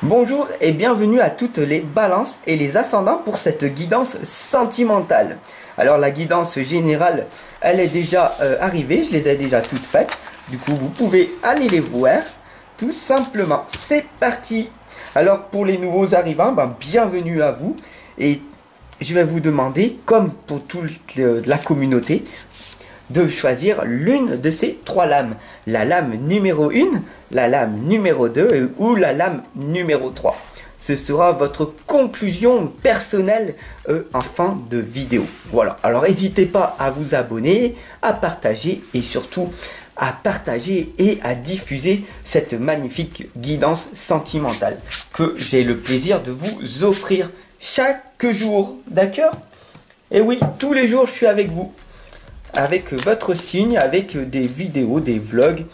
Bonjour et bienvenue à toutes les balances et les ascendants pour cette guidance sentimentale. Alors la guidance générale, elle est déjà arrivée, je les ai déjà toutes faites. Du coup, vous pouvez aller les voir tout simplement. C'est parti. Alors pour les nouveaux arrivants, bienvenue à vous. Et je vais vous demander, comme pour toute la communauté, de choisir l'une de ces trois lames. La lame numéro 1, la lame numéro 2 ou la lame numéro 3. Ce sera votre conclusion personnelle en fin de vidéo. Voilà, alors n'hésitez pas à vous abonner, à partager et surtout à partager et à diffuser cette magnifique guidance sentimentale que j'ai le plaisir de vous offrir chaque jour, d'accord? Et oui, tous les jours je suis avec vous. Avec votre signe, avec des vidéos, des vlogs,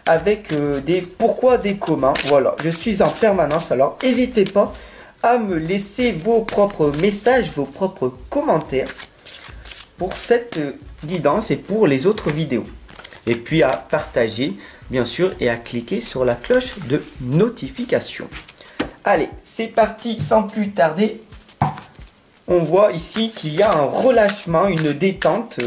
avec des pourquoi, des comment. Voilà, je suis en permanence. Alors, n'hésitez pas à me laisser vos propres messages, vos propres commentaires pour cette guidance et pour les autres vidéos. Et puis à partager, bien sûr, et à cliquer sur la cloche de notification. Allez, c'est parti sans plus tarder. On voit ici qu'il y a un relâchement, une détente.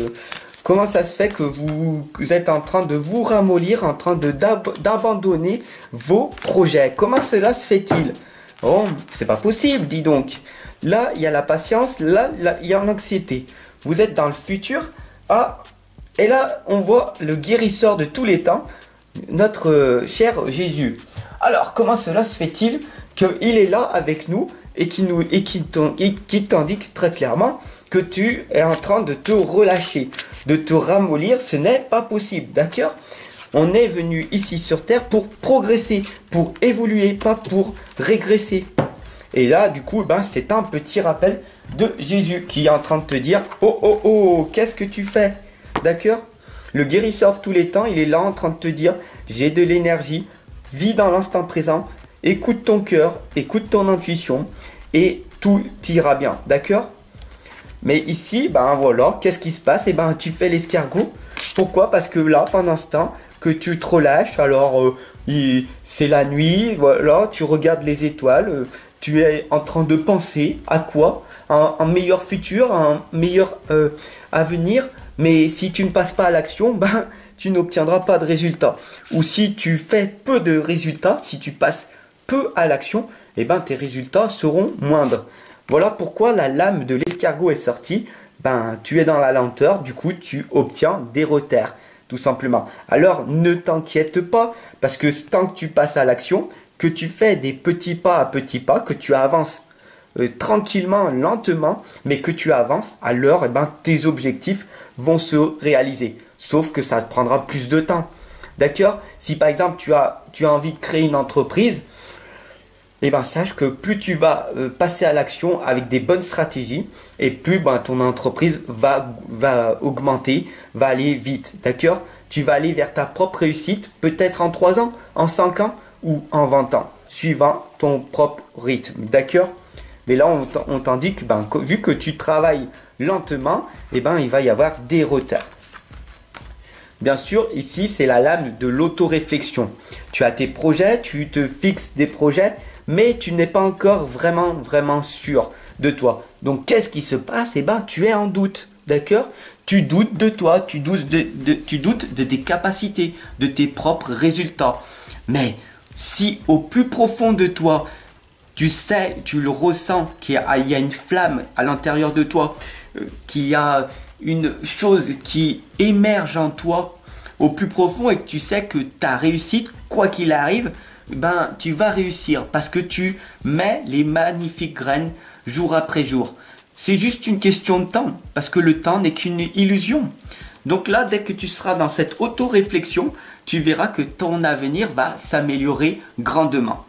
Comment ça se fait que vous êtes en train de vous ramollir, en train d'abandonner vos projets? Comment cela se fait-il? Oh, c'est pas possible, dis donc. Là, il y a la patience, là, il y a l'anxiété. Vous êtes dans le futur. Ah, et là, on voit le guérisseur de tous les temps, notre cher Jésus. Alors, comment cela se fait-il qu'il est là avec nous et qui t'indique très clairement que tu es en train de te relâcher, de te ramollir? Ce n'est pas possible, d'accord? On est venu ici sur Terre pour progresser, pour évoluer, pas pour régresser. Et là, du coup, c'est un petit rappel de Jésus qui est en train de te dire, oh, oh, oh, qu'est-ce que tu fais? D'accord? Le guérisseur de tous les temps, il est là en train de te dire, j'ai de l'énergie, vis dans l'instant présent, écoute ton cœur, écoute ton intuition, et tout ira bien, d'accord? Mais ici, voilà, qu'est-ce qui se passe? Tu fais l'escargot. Pourquoi? Parce que là, pendant ce temps que tu te relâches, alors c'est la nuit, voilà, tu regardes les étoiles, tu es en train de penser à quoi? Un meilleur futur, un meilleur avenir. Mais si tu ne passes pas à l'action, tu n'obtiendras pas de résultats. Ou si tu fais peu de résultats, si tu passes peu à l'action, tes résultats seront moindres. Voilà pourquoi la lame de l'escargot est sortie. Tu es dans la lenteur, du coup tu obtiens des retards, tout simplement. Alors ne t'inquiète pas, parce que tant que tu passes à l'action, que tu fais des petits pas à petits pas, que tu avances tranquillement, lentement, mais que tu avances, alors tes objectifs vont se réaliser. Sauf que ça te prendra plus de temps. D'accord? Si par exemple tu as envie de créer une entreprise, sache que plus tu vas passer à l'action avec des bonnes stratégies, et plus ton entreprise va augmenter, va aller vite, d'accord? Tu vas aller vers ta propre réussite, peut-être en 3 ans, en 5 ans ou en 20 ans, suivant ton propre rythme, d'accord? Mais là, on t'indique, vu que tu travailles lentement, il va y avoir des retards. Bien sûr, ici, c'est la lame de l'autoréflexion. Tu as tes projets, tu te fixes des projets, mais tu n'es pas encore vraiment sûr de toi. Donc, qu'est-ce qui se passe? Tu es en doute, d'accord? Tu doutes de toi, tu doutes de tes capacités, de tes propres résultats. Mais si au plus profond de toi, tu sais, tu le ressens, qu'il y a une flamme à l'intérieur de toi, qu'il y a une chose qui émerge en toi au plus profond et que tu sais que ta réussite, quoi qu'il arrive, tu vas réussir parce que tu mets les magnifiques graines jour après jour. C'est juste une question de temps parce que le temps n'est qu'une illusion. Donc là, dès que tu seras dans cette auto-réflexion, tu verras que ton avenir va s'améliorer grandement.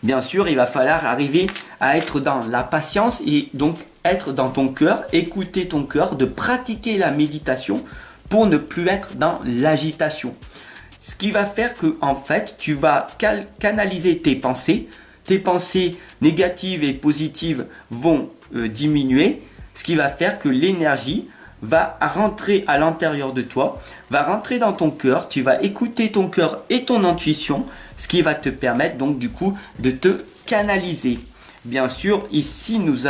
Bien sûr, il va falloir arriver à être dans la patience et donc être dans ton cœur, écouter ton cœur, de pratiquer la méditation pour ne plus être dans l'agitation. Ce qui va faire que, en fait, tu vas canaliser tes pensées négatives et positives vont diminuer, ce qui va faire que l'énergie va rentrer à l'intérieur de toi, va rentrer dans ton cœur, tu vas écouter ton cœur et ton intuition, ce qui va te permettre donc du coup de te canaliser. Bien sûr, ici nous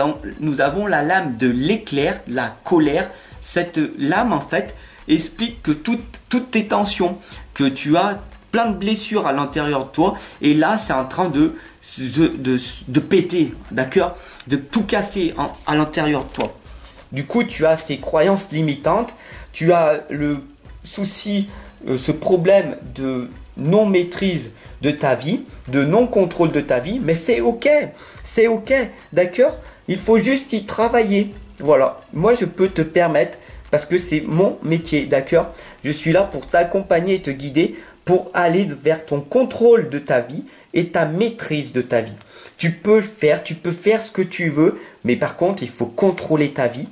avons la lame de l'éclair, la colère. Cette lame en fait explique que toutes tes tensions, que tu as plein de blessures à l'intérieur de toi, et là c'est en train de péter, d'accord, de tout casser à l'intérieur de toi. Du coup, tu as ces croyances limitantes, tu as le souci, ce problème de non-maîtrise de ta vie, de non-contrôle de ta vie, mais c'est ok, d'accord? Il faut juste y travailler. Voilà, moi je peux te permettre, parce que c'est mon métier, d'accord? Je suis là pour t'accompagner et te guider pour aller vers ton contrôle de ta vie et ta maîtrise de ta vie. Tu peux faire ce que tu veux, mais par contre, il faut contrôler ta vie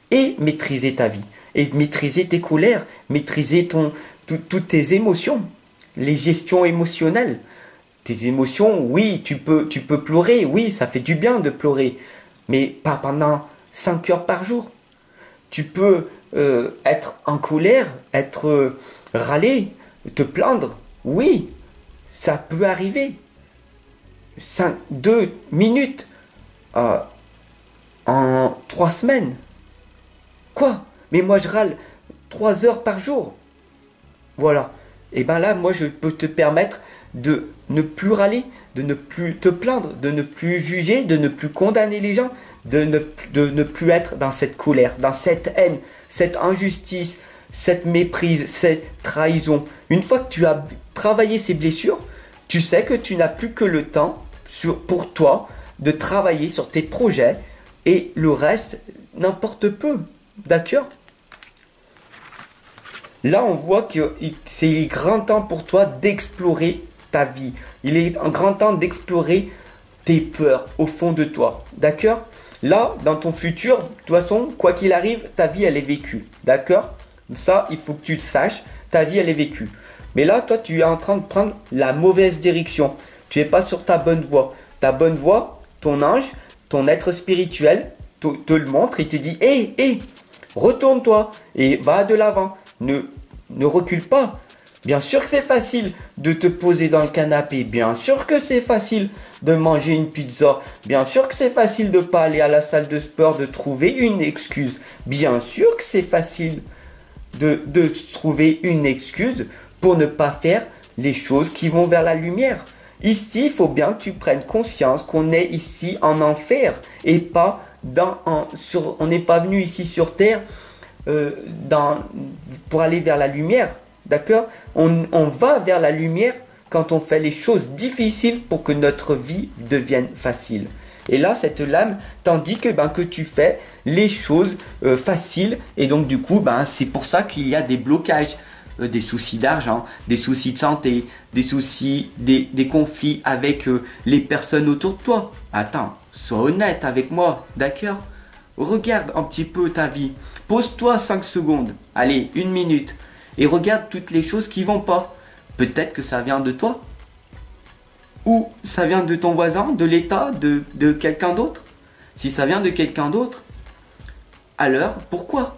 et maîtriser ta vie. Et maîtriser tes colères, maîtriser toutes tes émotions, les gestions émotionnelles. Tes émotions, oui, tu peux pleurer, oui, ça fait du bien de pleurer, mais pas pendant 5 heures par jour. Tu peux être en colère, être râler, te plaindre, oui, ça peut arriver. 2 minutes en 3 semaines. Quoi? Mais moi je râle 3 heures par jour. Voilà. Et bien là, moi je peux te permettre de ne plus râler, de ne plus te plaindre, de ne plus juger, de ne plus condamner les gens, de ne plus être dans cette colère, dans cette haine, cette injustice, cette méprise, cette trahison. Une fois que tu as travaillé ces blessures, tu sais que tu n'as plus que le temps pour toi de travailler sur tes projets et le reste n'importe peu. D'accord? Là, on voit que c'est grand temps pour toi d'explorer ta vie. Il est un grand temps d'explorer tes peurs au fond de toi. D'accord? Là, dans ton futur, de toute façon, quoi qu'il arrive, ta vie, elle est vécue. D'accord? Ça, il faut que tu le saches. Ta vie, elle est vécue. Mais là, toi, tu es en train de prendre la mauvaise direction. Tu n'es pas sur ta bonne voie. Ta bonne voie, ton ange, ton être spirituel te le montre et te dit, hé, retourne-toi et va de l'avant. Ne recule pas. Bien sûr que c'est facile de te poser dans le canapé. Bien sûr que c'est facile de manger une pizza. Bien sûr que c'est facile de ne pas aller à la salle de sport, de trouver une excuse. Bien sûr que c'est facile de trouver une excuse pour ne pas faire les choses qui vont vers la lumière. Ici, il faut bien que tu prennes conscience qu'on est ici en enfer et pas on n'est pas venu ici sur terre pour aller vers la lumière. D'accord? On va vers la lumière quand on fait les choses difficiles pour que notre vie devienne facile. Et là, cette lame t'indique que tu fais les choses faciles. Et donc, du coup, c'est pour ça qu'il y a des blocages, des soucis d'argent, des soucis de santé, des soucis, des conflits avec les personnes autour de toi. Attends, sois honnête avec moi, d'accord? Regarde un petit peu ta vie. Pose-toi 5 secondes, allez, 1 minute. Et regarde toutes les choses qui vont pas. Peut-être que ça vient de toi. Ou ça vient de ton voisin, de l'État, de quelqu'un d'autre. Si ça vient de quelqu'un d'autre, alors pourquoi?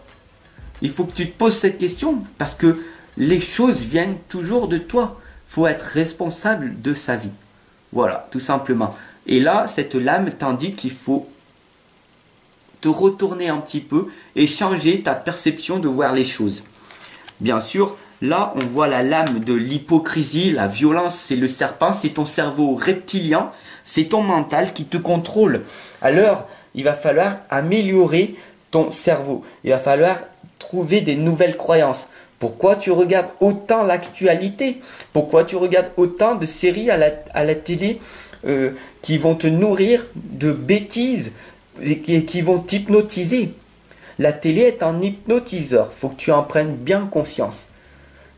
Il faut que tu te poses cette question. Parce que les choses viennent toujours de toi. Il faut être responsable de sa vie. Voilà, tout simplement. Et là, cette lame t'indique qu'il faut te retourner un petit peu et changer ta perception de voir les choses. Bien sûr, là, on voit la lame de l'hypocrisie, la violence, c'est le serpent, c'est ton cerveau reptilien, c'est ton mental qui te contrôle. Alors, il va falloir améliorer ton cerveau. Il va falloir trouver des nouvelles croyances. Pourquoi tu regardes autant l'actualité? Pourquoi tu regardes autant de séries à la télé qui vont te nourrir de bêtises et qui vont t'hypnotiser? La télé est un hypnotiseur, il faut que tu en prennes bien conscience.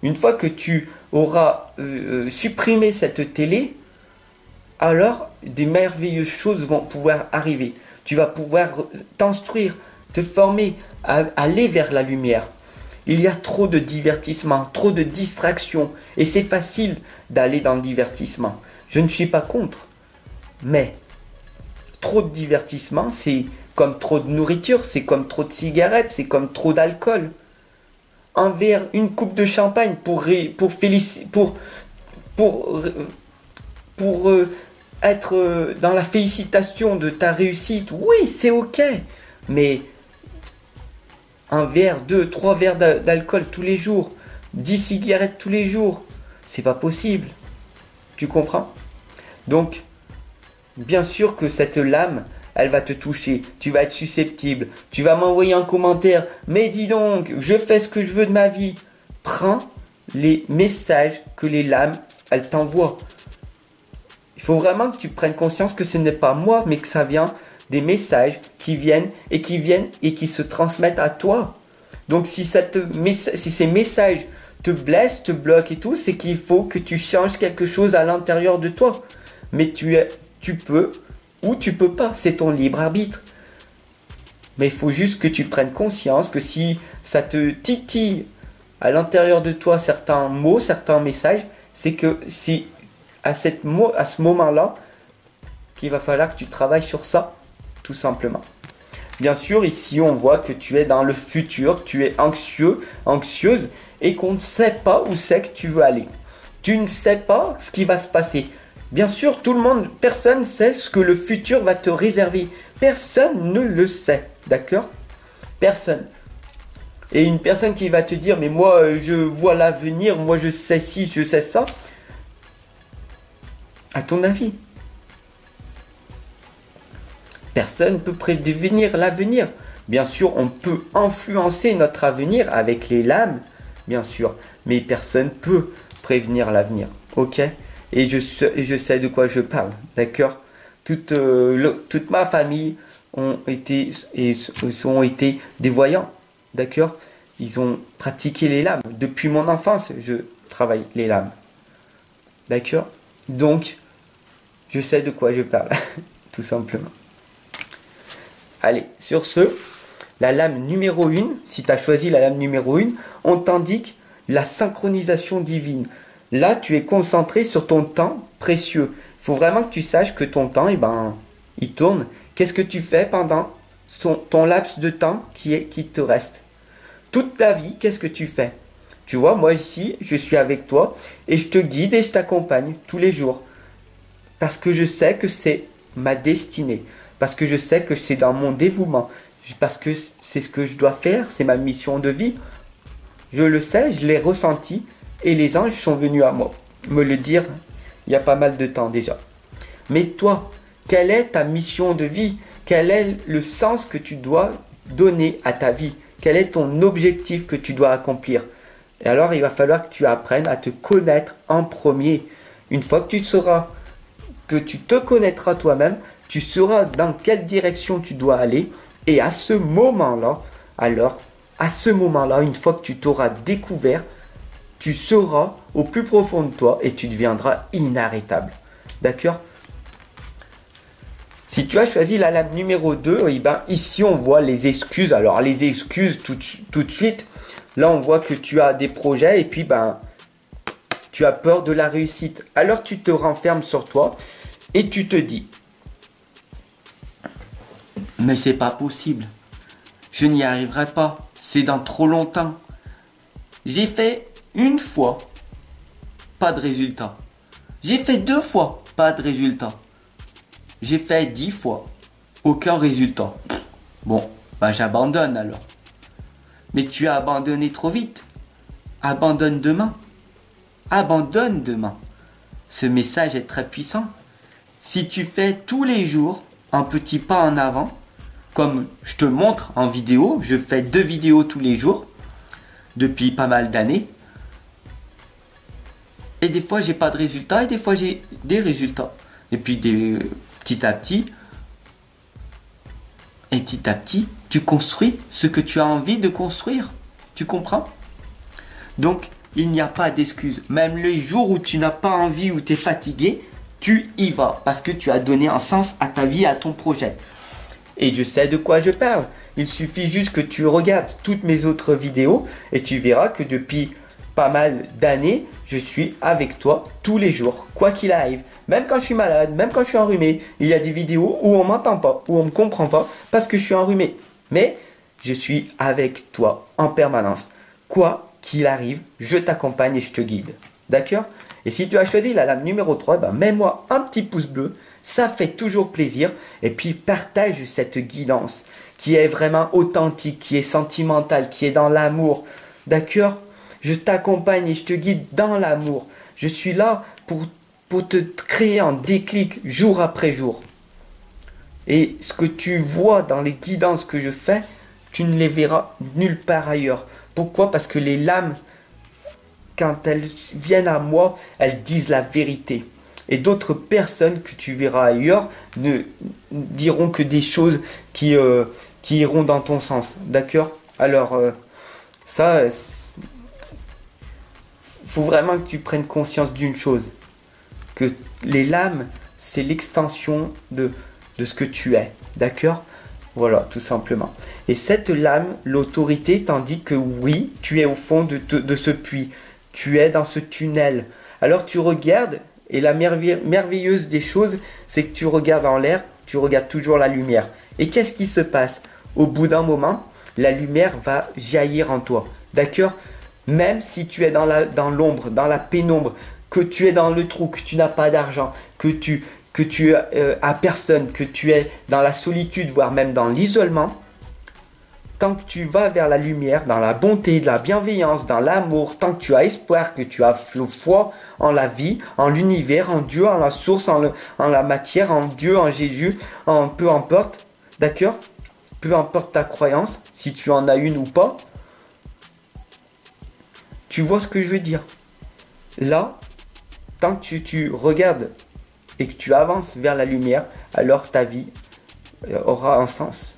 Une fois que tu auras supprimé cette télé, alors des merveilleuses choses vont pouvoir arriver. Tu vas pouvoir t'instruire, te former, aller vers la lumière. Il y a trop de divertissement, trop de distractions, et c'est facile d'aller dans le divertissement. Je ne suis pas contre, mais trop de divertissement, c'est comme trop de nourriture, c'est comme trop de cigarettes, c'est comme trop d'alcool. Un verre, une coupe de champagne pour pour être dans la félicitation de ta réussite, oui, c'est ok. Mais un verre, 2, 3 verres d'alcool tous les jours, 10 cigarettes tous les jours, c'est pas possible. Tu comprends? Donc, bien sûr que cette lame, elle va te toucher. Tu vas être susceptible. Tu vas m'envoyer un commentaire. Mais dis donc, je fais ce que je veux de ma vie. Prends les messages que les lames, elles t'envoient. Il faut vraiment que tu prennes conscience que ce n'est pas moi, mais que ça vient des messages qui viennent et qui se transmettent à toi. Donc si ces messages te blessent, te bloquent et tout, c'est qu'il faut que tu changes quelque chose à l'intérieur de toi. Mais tu peux ou tu peux pas, c'est ton libre arbitre. Mais il faut juste que tu prennes conscience que si ça te titille à l'intérieur de toi certains mots, certains messages, c'est que c'est à ce moment-là qu'il va falloir que tu travailles sur ça, tout simplement. Bien sûr, ici on voit que tu es dans le futur, tu es anxieux, anxieuse, et qu'on ne sait pas où c'est que tu veux aller. Tu ne sais pas ce qui va se passer. Bien sûr, personne ne sait ce que le futur va te réserver. Personne ne le sait, d'accord? Personne. Et une personne qui va te dire, mais moi je vois l'avenir, moi je sais ci, je sais ça. À ton avis? Personne ne peut prévenir l'avenir. Bien sûr, on peut influencer notre avenir avec les lames, bien sûr. Mais personne ne peut prévenir l'avenir, ok? Et je sais de quoi je parle, d'accord? Toute ma famille ont été des voyants, d'accord? Ils ont pratiqué les lames. Depuis mon enfance, je travaille les lames, d'accord? Donc, je sais de quoi je parle, tout simplement. Allez, sur ce, la lame numéro 1, si tu as choisi la lame numéro 1, on t'indique la synchronisation divine. Là, tu es concentré sur ton temps précieux. Il faut vraiment que tu saches que ton temps, il tourne. Qu'est-ce que tu fais pendant ton laps de temps qui te reste? Toute ta vie, qu'est-ce que tu fais? Tu vois, moi ici, je suis avec toi et je te guide et je t'accompagne tous les jours. Parce que je sais que c'est ma destinée. Parce que je sais que c'est dans mon dévouement. Parce que c'est ce que je dois faire, c'est ma mission de vie. Je le sais, je l'ai ressenti. Et les anges sont venus à moi me le dire il y a pas mal de temps déjà. Mais toi, quelle est ta mission de vie? Quel est le sens que tu dois donner à ta vie? Quel est ton objectif que tu dois accomplir? Et alors, il va falloir que tu apprennes à te connaître en premier. Une fois que tu te connaîtras toi-même, tu sauras dans quelle direction tu dois aller. Et à ce moment-là, une fois que tu t'auras découvert, tu seras au plus profond de toi et tu deviendras inarrêtable. D'accord? Si tu as choisi la lame numéro 2, eh ben, ici on voit les excuses. Alors les excuses tout de suite, là on voit que tu as des projets et puis tu as peur de la réussite. Alors tu te renfermes sur toi et tu te dis, mais c'est pas possible. Je n'y arriverai pas. C'est dans trop longtemps. J'ai fait une fois, pas de résultat. J'ai fait 2 fois, pas de résultat. J'ai fait 10 fois, aucun résultat. Bon, j'abandonne alors. Mais tu as abandonné trop vite. Abandonne demain. Abandonne demain. Ce message est très puissant. Si tu fais tous les jours un petit pas en avant, comme je te montre en vidéo, je fais 2 vidéos tous les jours depuis pas mal d'années. Et des fois j'ai pas de résultats et des fois j'ai des résultats. Et puis petit à petit, tu construis ce que tu as envie de construire. Tu comprends? Donc il n'y a pas d'excuse. Même les jours où tu n'as pas envie, où tu es fatigué, tu y vas parce que tu as donné un sens à ta vie, à ton projet. Et je sais de quoi je parle. Il suffit juste que tu regardes toutes mes autres vidéos et tu verras que depuis pas mal d'années, je suis avec toi tous les jours, quoi qu'il arrive. Même quand je suis malade, même quand je suis enrhumé, il y a des vidéos où on m'entend pas, où on me comprend pas parce que je suis enrhumé. Mais je suis avec toi en permanence. Quoi qu'il arrive, je t'accompagne et je te guide. D'accord? Et si tu as choisi la lame numéro 3, ben mets-moi un petit pouce bleu, ça fait toujours plaisir. Et puis partage cette guidance qui est vraiment authentique, qui est sentimentale, qui est dans l'amour. D'accord? Je t'accompagne et je te guide dans l'amour. Je suis là pour te créer un déclic jour après jour. Et ce que tu vois dans les guidances que je fais, tu ne les verras nulle part ailleurs. Pourquoi? Parce que les lames, quand elles viennent à moi, elles disent la vérité. Et d'autres personnes que tu verras ailleurs ne diront que des choses qui iront dans ton sens. D'accord? Alors, ça, faut vraiment que tu prennes conscience d'une chose. Que les lames, c'est l'extension de ce que tu es. D'accord? Voilà, tout simplement. Et cette lame, l'autorité, t'indique que oui, tu es au fond de ce puits. Tu es dans ce tunnel. Alors tu regardes, et la merveilleuse des choses, c'est que tu regardes en l'air, tu regardes toujours la lumière. Et qu'est-ce qui se passe? Au bout d'un moment, la lumière va jaillir en toi. D'accord? Même si tu es dans l'ombre, dans la pénombre, que tu es dans le trou, que tu n'as pas d'argent, que tu as personne, que tu es dans la solitude, voire même dans l'isolement, tant que tu vas vers la lumière, dans la bonté, de la bienveillance, dans l'amour, tant que tu as espoir, que tu as foi en la vie, en l'univers, en Dieu, en la source, en la matière, en Dieu, en Jésus, en peu importe, d'accord? Peu importe ta croyance, si tu en as une ou pas, tu vois ce que je veux dire. Là, tant que tu regardes et que tu avances vers la lumière, alors ta vie aura un sens,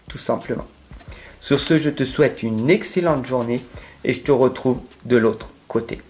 tout simplement. Sur ce, je te souhaite une excellente journée et je te retrouve de l'autre côté.